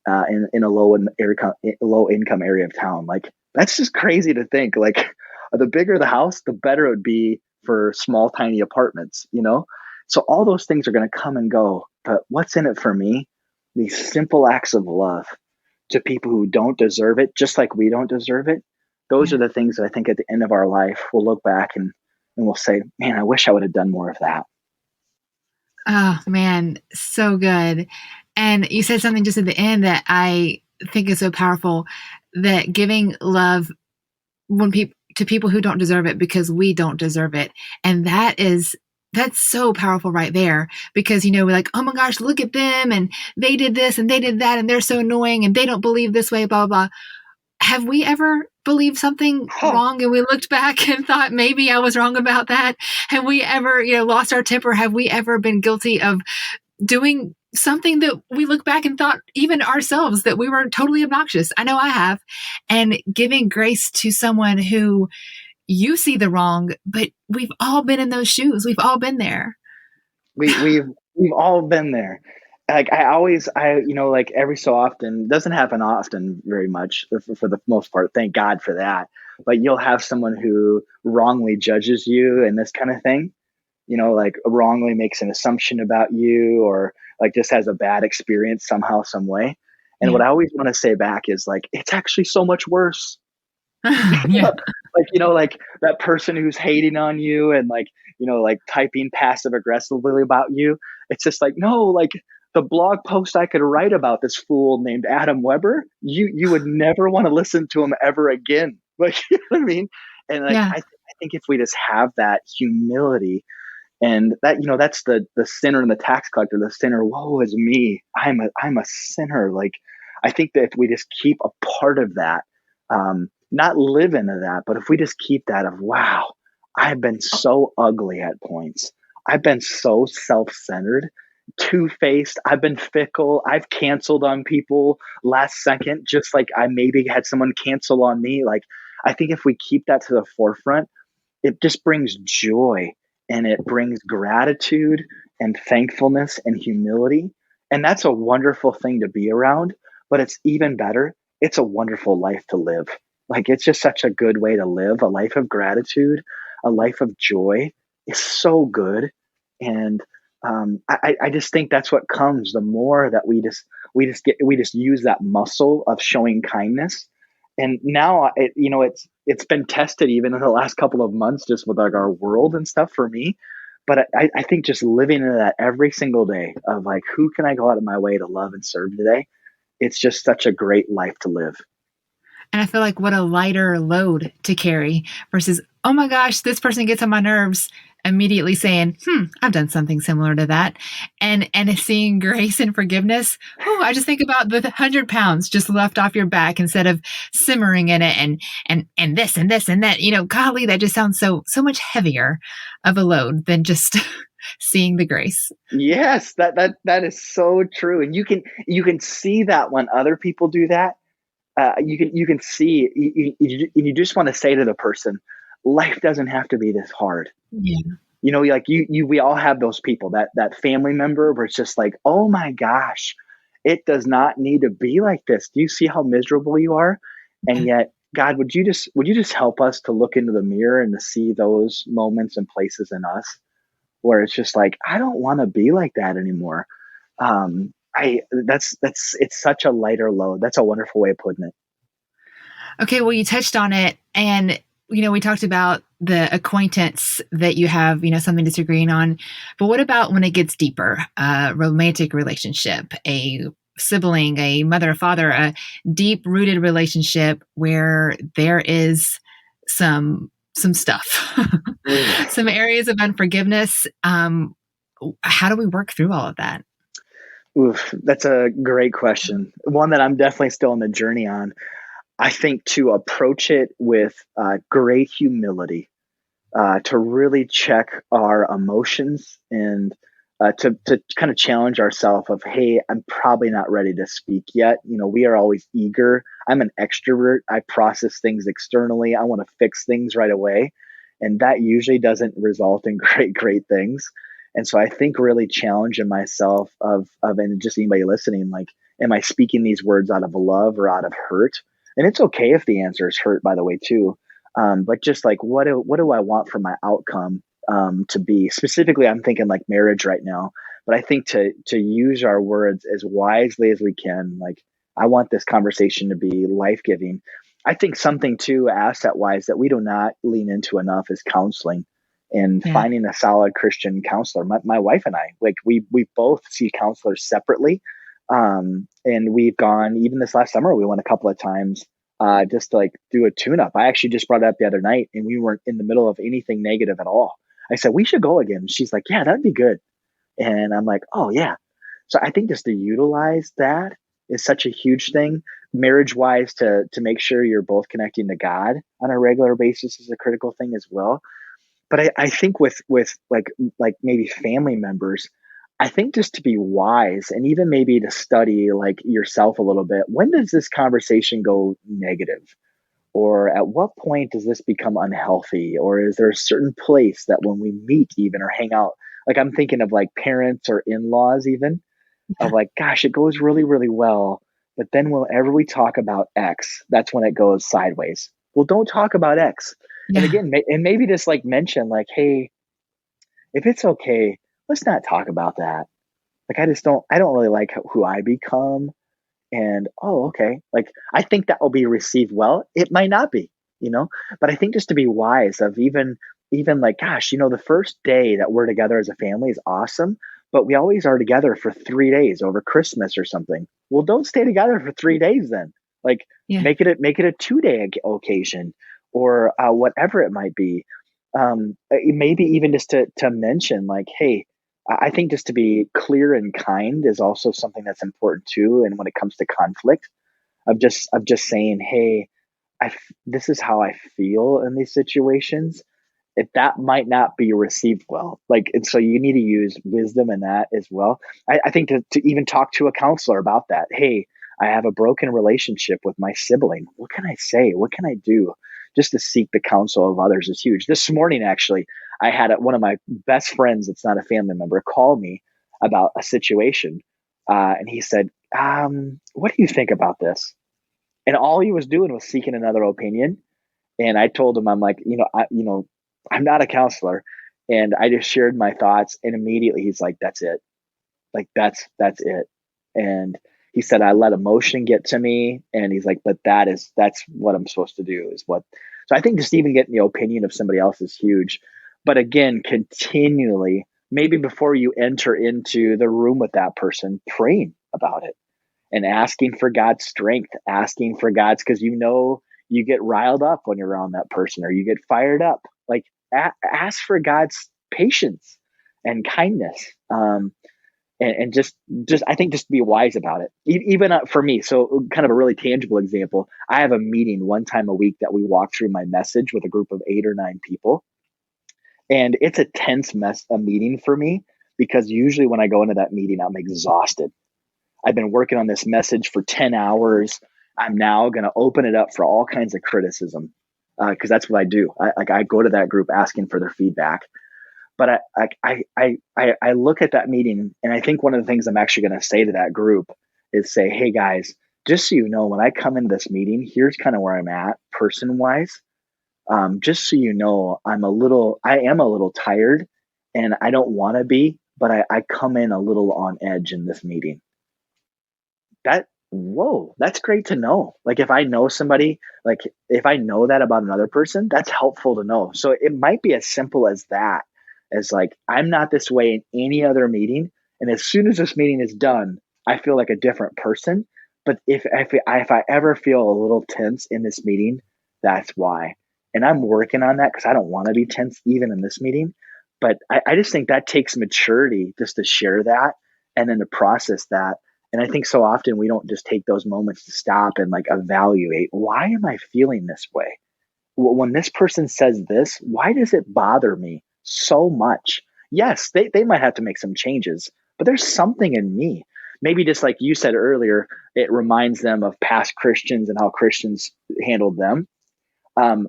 in a low income area of town. Like, that's just crazy to think. Like, the bigger the house, the better it would be for small, tiny apartments. So all those things are going to come and go. But what's in it for me? These simple acts of love to people who don't deserve it, just like we don't deserve it. Those Yeah. are the things that I think at the end of our life, we'll look back and we'll say, man, I wish I would have done more of that. Oh man, so good. And you said something just at the end that I think is so powerful, that giving love when people to people who don't deserve it because we don't deserve it. And that's so powerful right there, because we're like, oh my gosh, look at them, and they did this and they did that, and they're so annoying and they don't believe this way, blah blah blah. Have we ever believed something Huh. wrong and we looked back and thought maybe I was wrong about that? Have we ever, lost our temper? Have we ever been guilty of doing something that we look back and thought even ourselves that we were totally obnoxious? I know I have. And giving grace to someone who you see the wrong, but we've all been in those shoes. We've all been there. We've all been there. Like, like, every so often, doesn't happen often very much for the most part, thank God for that. But you'll have someone who wrongly judges you and this kind of thing, like wrongly makes an assumption about you, or like just has a bad experience somehow, some way. And Yeah. what I always want to say back is, like, it's actually so much worse. Yeah. Like that person who's hating on you and like typing passive aggressively about you. It's just like, no, like, the blog post I could write about this fool named Adam Weber, you would never want to listen to him ever again. Like, you know what I mean? And like, Yeah. I think if we just have that humility, and that, that's the sinner and the tax collector. The sinner, woe is me, I'm a sinner. Like, I think that if we just keep a part of that, not live into that, but if we just keep that of, wow, I've been so ugly at points, I've been so self-centered, two-faced, I've been fickle, I've canceled on people last second, just like I maybe had someone cancel on me. Like, I think if we keep that to the forefront, it just brings joy, and it brings gratitude and thankfulness and humility. And that's a wonderful thing to be around. But it's even better, it's a wonderful life to live. Like, it's just such a good way to live a life of gratitude, a life of joy. Is so good. And I just think that's what comes the more that we just use that muscle of showing kindness. And now it's been tested even in the last couple of months, just with like our world and stuff for me. But I think just living in that every single day of like, who can I go out of my way to love and serve today? It's just such a great life to live. And I feel like what a lighter load to carry versus, oh my gosh, this person gets on my nerves. Immediately saying, I've done something similar to that. And seeing grace and forgiveness. Oh, I just think about the 100 pounds just left off your back instead of simmering in it and this and this and that. Golly, that just sounds so much heavier of a load than just seeing the grace. Yes, that is so true. And you can see that when other people do that. You can see, you just want to say to the person, life doesn't have to be this hard. Yeah. Like, we all have those people, that family member where it's just like, oh my gosh, it does not need to be like this. Do you see how miserable you are? And yet God, would you just help us to look into the mirror and to see those moments and places in us where it's just like, I don't want to be like that anymore. I that's it's such a lighter load. That's a wonderful way of putting it. Okay, well, you touched on it, and we talked about the acquaintance that you have, something disagreeing on. But what about when it gets deeper? A romantic relationship, a sibling, a mother, a father, a deep rooted relationship where there is some stuff, Oof. some areas of unforgiveness. How do we work through all of that? Oof, that's a great question. One that I'm definitely still on the journey on. I think to approach it with great humility, to really check our emotions and to kind of challenge ourselves of, hey, I'm probably not ready to speak yet. We are always eager. I'm an extrovert. I process things externally. I want to fix things right away. And that usually doesn't result in great things. And so I think really challenging myself and just anybody listening, like, am I speaking these words out of love or out of hurt? And it's okay if the answer is hurt, by the way, too. But just like, what do I want for my outcome to be? Specifically, I'm thinking like marriage right now. But I think to use our words as wisely as we can. Like, I want this conversation to be life giving. I think something too asset wise that we do not lean into enough is counseling and Yeah. finding a solid Christian counselor. My wife and I, like, we both see counselors separately. And we've gone, even this last summer, we went a couple of times just to like do a tune up. I actually just brought it up the other night and we weren't in the middle of anything negative at all. I said, we should go again. She's like, yeah, that'd be good. And I'm like, oh, yeah. So I think just to utilize that is such a huge thing. Marriage wise, to make sure you're both connecting to God on a regular basis is a critical thing as well. But I think with like maybe family members, I think just to be wise and even maybe to study like yourself a little bit. When does this conversation go negative? Or at what point does this become unhealthy? Or is there a certain place that when we meet even or hang out, like I'm thinking of like parents or in-laws even, of Yeah. like, gosh, it goes really, really well. But then whenever we talk about X, that's when it goes sideways. Well, don't talk about X. And Yeah. again, and maybe just like mention like, hey, if it's okay, let's not talk about that. Like, I don't really like who I become. And oh, okay. Like, I think that will be received well. It might not be, you know, but I think just to be wise of even like, gosh, the first day that we're together as a family is awesome, but we always are together for 3 days over Christmas or something. Well, don't stay together for 3 days then. Like, Yeah. make it a 2 day occasion or whatever it might be. Maybe even just to mention like, hey, I think just to be clear and kind is also something that's important too. And when it comes to conflict, of just saying, hey, this is how I feel in these situations. If that might not be received well, like, and so you need to use wisdom in that as well. I think to even talk to a counselor about that. Hey, I have a broken relationship with my sibling. What can I say? What can I do? Just to seek the counsel of others is huge. This morning, actually, I had one of my best friends that's not a family member call me about a situation. And he said, what do you think about this? And all he was doing was seeking another opinion. And I told him, I'm like, I'm not a counselor. And I just shared my thoughts. And immediately he's like, that's it. Like, that's it. And he said, I let emotion get to me. And he's like, but that's what I'm supposed to do is what. So I think just even getting the opinion of somebody else is huge. But again, continually, maybe before you enter into the room with that person, praying about it and asking for God's strength, asking for God's, because you get riled up when you're around that person or you get fired up. Like, ask for God's patience and kindness. And just I think just be wise about it. Even for me, so kind of a really tangible example. I have a meeting one time a week that we walk through my message with a group of 8 or 9 people, and it's a tense a meeting for me because usually when I go into that meeting, I'm exhausted. I've been working on this message for 10 hours. I'm now going to open it up for all kinds of criticism because that's what I do. I go to that group asking for their feedback. But I look at that meeting and I think one of the things I'm actually going to say to that group is say, hey guys, just so you know, when I come into this meeting, here's kind of where I'm at person wise. Just so you know, I am a little tired and I don't want to be, but I come in a little on edge in this meeting. Whoa, that's great to know. Like if I know somebody, like if I know that about another person, that's helpful to know. So it might be as simple as that, as like, I'm not this way in any other meeting. And as soon as this meeting is done, I feel like a different person. But if I ever feel a little tense in this meeting, that's why. And I'm working on that because I don't want to be tense even in this meeting. But I just think that takes maturity just to share that and then to process that. And I think so often we don't just take those moments to stop and like evaluate, why am I feeling this way? When this person says this, why does it bother me so much? Yes, they might have to make some changes, but there's something in me. Maybe just like you said earlier, it reminds them of past Christians and how Christians handled them.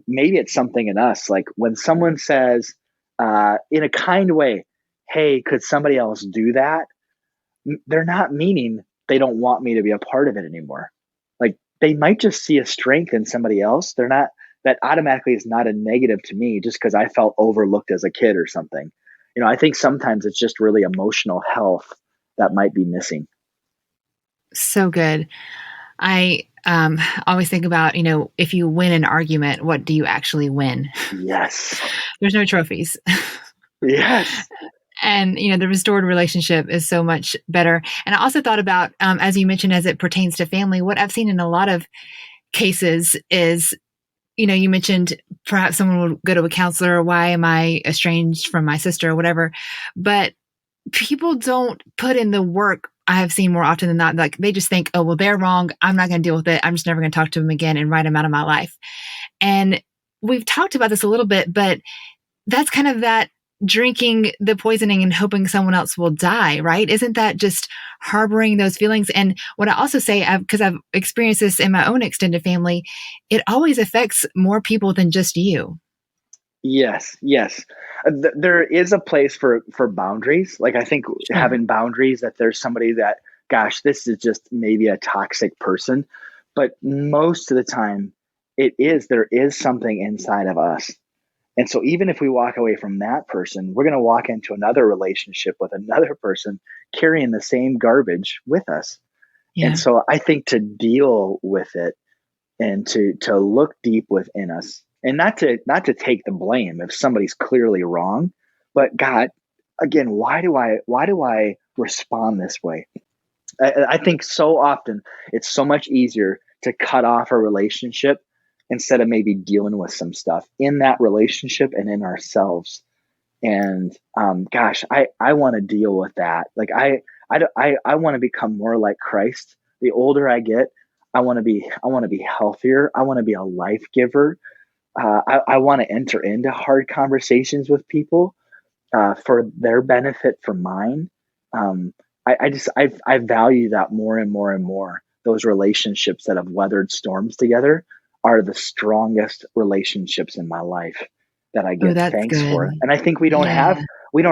Maybe it's something in us. Like when someone says in a kind way, hey, could somebody else do that? They're not meaning they don't want me to be a part of it anymore. Like they might just see a strength in somebody else. They're not, that automatically is not a negative to me just because I felt overlooked as a kid or something. I think sometimes it's just really emotional health that might be missing. So good. I always think about, if you win an argument, what do you actually win? Yes. There's no trophies. Yes. And, the restored relationship is so much better. And I also thought about, as you mentioned, as it pertains to family, what I've seen in a lot of cases is, you mentioned perhaps someone would go to a counselor. Why am I estranged from my sister or whatever? But people don't put in the work. I have seen more often than not, like they just think, oh, well, they're wrong. I'm not going to deal with it. I'm just never going to talk to them again and write them out of my life. And we've talked about this a little bit, but that's kind of that drinking the poisoning and hoping someone else will die, right? Isn't that just harboring those feelings? And what I also say, because I've experienced this in my own extended family, it always affects more people than just you. Yes, yes. There is a place for boundaries. Like I think Sure. having boundaries, that there's somebody that, gosh, this is just maybe a toxic person, but most of the time there is something inside of us. And so even if we walk away from that person, we're going to walk into another relationship with another person carrying the same garbage with us. And Yeah. so I think to deal with it and to look deep within us, and not to take the blame if somebody's clearly wrong, but God, again, why do I respond this way? I think so often it's so much easier to cut off a relationship instead of maybe dealing with some stuff in that relationship and in ourselves. And gosh, I want to deal with that. Like I want to become more like Christ. The older I get, I want to be healthier. I want to be a life giver. I want to enter into hard conversations with people for their benefit, for mine. Um, I value that more and more and more. Those relationships that have weathered storms together are the strongest relationships in my life that I Oh, give that's thanks good. for. And I think we don't Yeah.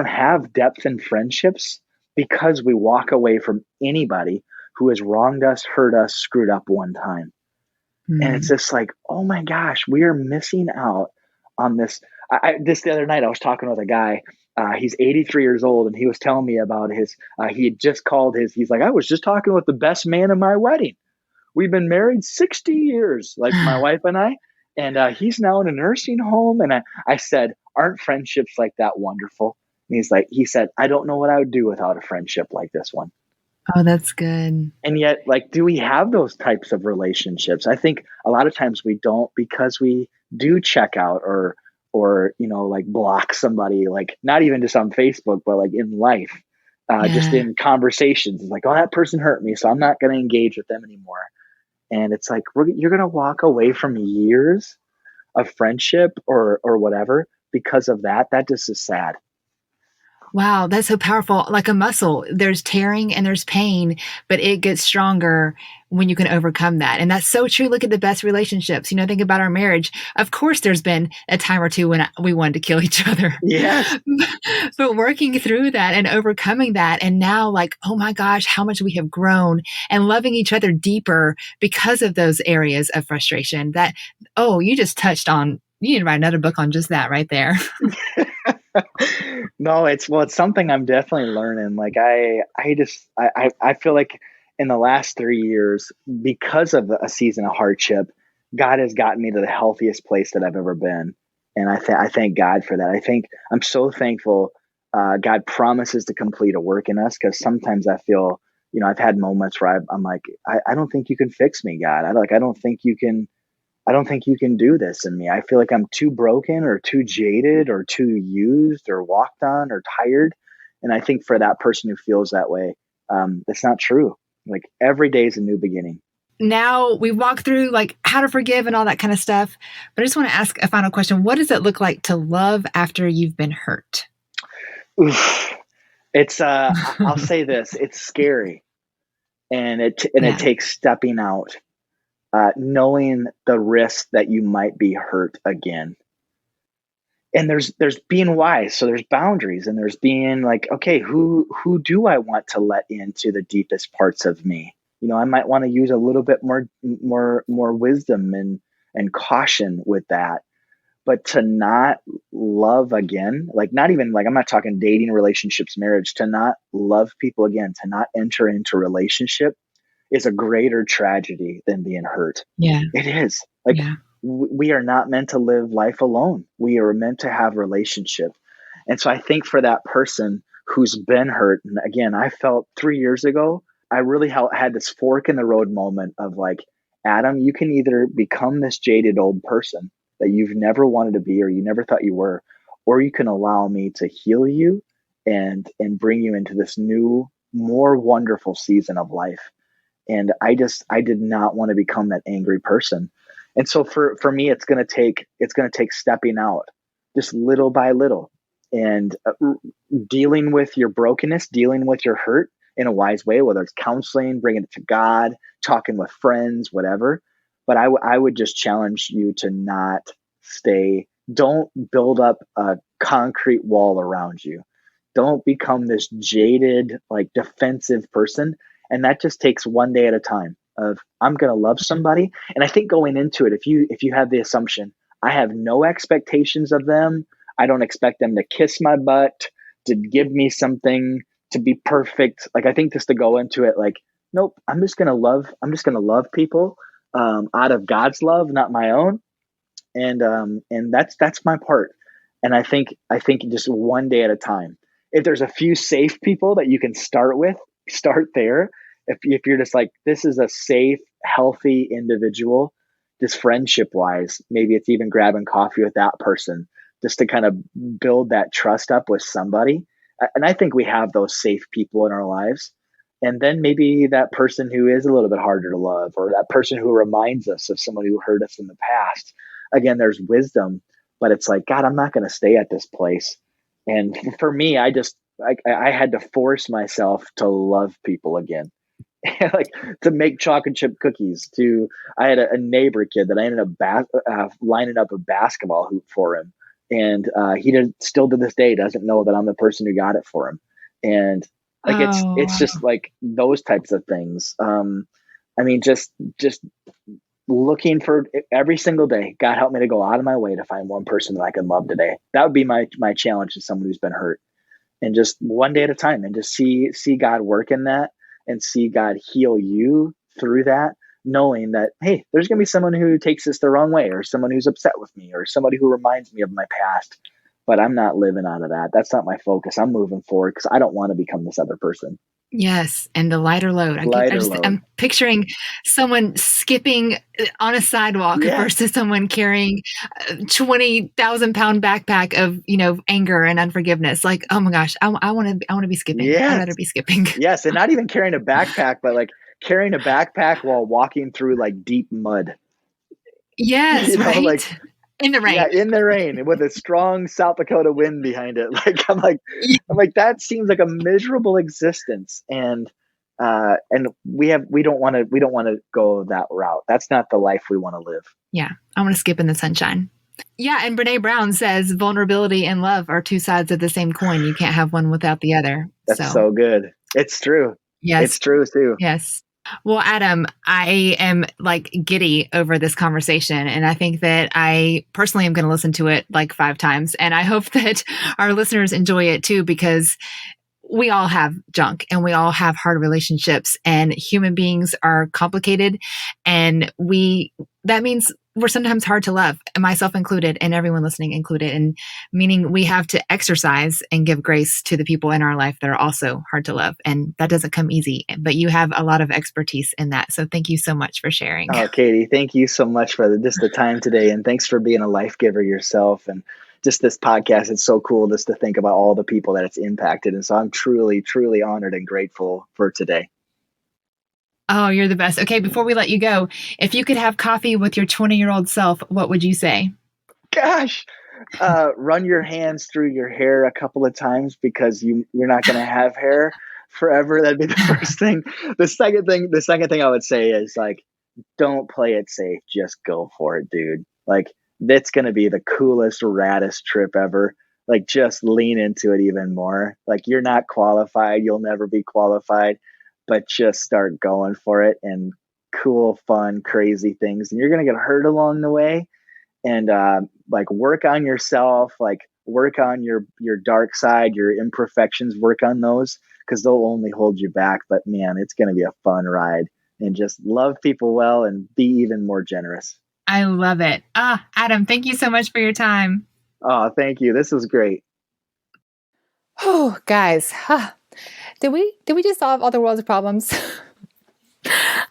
have depth in friendships because we walk away from anybody who has wronged us, hurt us, screwed up one time. And it's Hmm. just like, oh my gosh, we are missing out on this. This the other night, I was talking with a guy. He's 83 years old, and he was telling me about his. He had just called his. He's like, I was just talking with the best man in my wedding. We've been married 60 years, like my wife and I. And he's now in a nursing home. And I said, aren't friendships like that wonderful? And he said, I don't know what I would do without a friendship like this one. Oh, that's good. And yet, like, do we have those types of relationships? I think a lot of times we don't, because we do check out or like block somebody, like not even just on Facebook, but like in life, just Yeah. in conversations. It's like, oh, that person hurt me, so I'm not going to engage with them anymore. And it's like you're going to walk away from years of friendship or whatever because of that. That just is sad. Wow, that's so powerful. Like a muscle, there's tearing and there's pain, but it gets stronger when you can overcome that. And that's so true. Look at the best relationships. Think about our marriage. Of course, there's been a time or two when we wanted to kill each other, Yes. but working through that and overcoming that. And now, like, oh my gosh, how much we have grown and loving each other deeper because of those areas of frustration that, oh, you just touched on. You need to write another book on just that right there. No, it's something I'm definitely learning. Like I feel like in the last 3 years, because of a season of hardship, God has gotten me to the healthiest place that I've ever been. And I thank God for that. I think I'm so thankful. God promises to complete a work in us, because sometimes I feel, I've had moments where I'm like, I don't think you can fix me, God. I don't think you can do this in me. I feel like I'm too broken or too jaded or too used or walked on or tired. And I think for that person who feels that way, that's not true. Like every day is a new beginning. Now we walk through like how to forgive and all that kind of stuff. But I just want to ask a final question. What does it look like to love after you've been hurt? Oof. I'll say this, it's scary, and it Yeah. takes stepping out, knowing the risk that you might be hurt again. And there's being wise, so there's boundaries, and there's being like, okay, who do I want to let into the deepest parts of me? I might want to use a little bit more wisdom and caution with that. But to not love again, like, not even like, I'm not talking dating, relationships, marriage, to not love people again, to not enter into relationship, is a greater tragedy than being hurt. Yeah. It is. Like, Yeah. we are not meant to live life alone. We are meant to have relationship. And so I think for that person who's been hurt, and again, I felt 3 years ago, I really had this fork in the road moment of like, Adam, you can either become this jaded old person that you've never wanted to be or you never thought you were, or you can allow me to heal you and bring you into this new, more wonderful season of life. And I did not want to become that angry person. And so for me, it's going to take stepping out just little by little, and dealing with your brokenness, dealing with your hurt in a wise way, whether it's counseling, bringing it to God, talking with friends, whatever. But I would just challenge you to not don't build up a concrete wall around you. Don't become this jaded, like, defensive person. And that just takes one day at a time of, I'm going to love somebody. And I think going into it, if you have the assumption, I have no expectations of them, I don't expect them to kiss my butt, to give me something, to be perfect. Like, I think just to go into it like, nope, I'm just going to love people, out of God's love, not my own. And that's my part. And I think just one day at a time. If there's a few safe people that you can start with, start there. If you're just like, this is a safe, healthy individual, just friendship wise, maybe it's even grabbing coffee with that person just to kind of build that trust up with somebody. And I think we have those safe people in our lives. And then maybe that person who is a little bit harder to love, or that person who reminds us of somebody who hurt us in the past. Again, there's wisdom, but it's like, God, I'm not going to stay at this place. And for me, I had to force myself to love people again. Like, to make chocolate chip cookies. I had a neighbor kid that I ended up lining up a basketball hoop for him, and still to this day doesn't know that I'm the person who got it for him. And like, Oh, it's just like those types of things. I mean, just looking for every single day. God, help me to go out of my way to find one person that I can love today. That would be my challenge to someone who's been hurt, and just one day at a time, and just see God work in that, and see God heal you through that, knowing that, hey, there's going to be someone who takes this the wrong way, or someone who's upset with me, or somebody who reminds me of my past. But I'm not living out of that. That's not my focus. I'm moving forward because I don't want to become this other person. yes. And the lighter load. Lighter load. I'm picturing someone skipping on a sidewalk Yes. versus someone carrying a 20,000 pound backpack of, anger and unforgiveness. Like, oh my gosh, I want to be skipping. I'd Yes. rather be skipping. Yes. And not even carrying a backpack, but like carrying a backpack while walking through like deep mud. Yes, Like, right. in the Yeah, rain. in the rain with a strong South Dakota wind behind it. I'm like, that seems like a miserable existence. And we don't want to go that route. That's not the life we want to live. Yeah, I want to skip in the sunshine. Yeah, and Brene Brown says vulnerability and love are two sides of the same coin. You can't have one without the other. That's So, so good. It's true. yes, It's true too. yes. Well, Adam, I am like giddy over this conversation. And I think that I personally am going to listen to it like 5 times. And I hope that our listeners enjoy it too, because we all have junk and we all have hard relationships, and human beings are complicated. And that means we're sometimes hard to love, myself included, and everyone listening included. And meaning we have to exercise and give grace to the people in our life that are also hard to love. And that doesn't come easy, but you have a lot of expertise in that. So thank you so much for sharing. Oh, Katie, thank you so much for just the time today. And thanks for being a life giver yourself. And just this podcast, it's so cool just to think about all the people that it's impacted. And so I'm truly, truly honored and grateful for today. Oh, you're the best. Okay, before we let you go, if you could have coffee with your 20-year-old self, what would you say? Gosh, run your hands through your hair a couple of times, because you're not going to have hair forever. That'd be the first thing. The second thing I would say is, like, don't play it safe. Just go for it, dude. Like, that's going to be the coolest, raddest trip ever. Like, just lean into it even more. Like, you're not qualified. You'll never be qualified, but just start going for it, and cool, fun, crazy things. And you're going to get hurt along the way. And like, work on yourself, like, work on your dark side, your imperfections, work on those, because they'll only hold you back. But man, it's going to be a fun ride. And just love people well and be even more generous. I love it. Adam, thank you so much for your time. Oh, thank you. This was great. Oh, guys, did we just solve all the world's problems?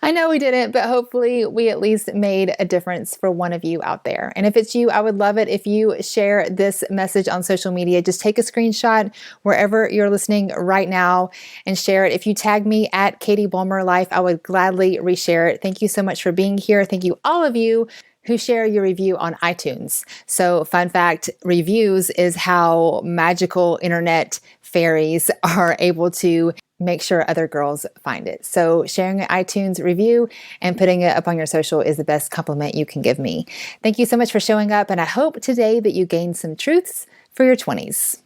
I know we didn't, but hopefully we at least made a difference for one of you out there. And if it's you, I would love it if you share this message on social media. Just take a screenshot wherever you're listening right now and share it. If you tag me at Katie Bulmer Life, I would gladly reshare it. Thank you so much for being here. Thank you, all of you who share your review on iTunes. So, fun fact, reviews is how magical internet fairies are able to make sure other girls find it. So sharing an iTunes review and putting it up on your social is the best compliment you can give me. Thank you so much for showing up, and I hope today that you gained some truths for your 20s.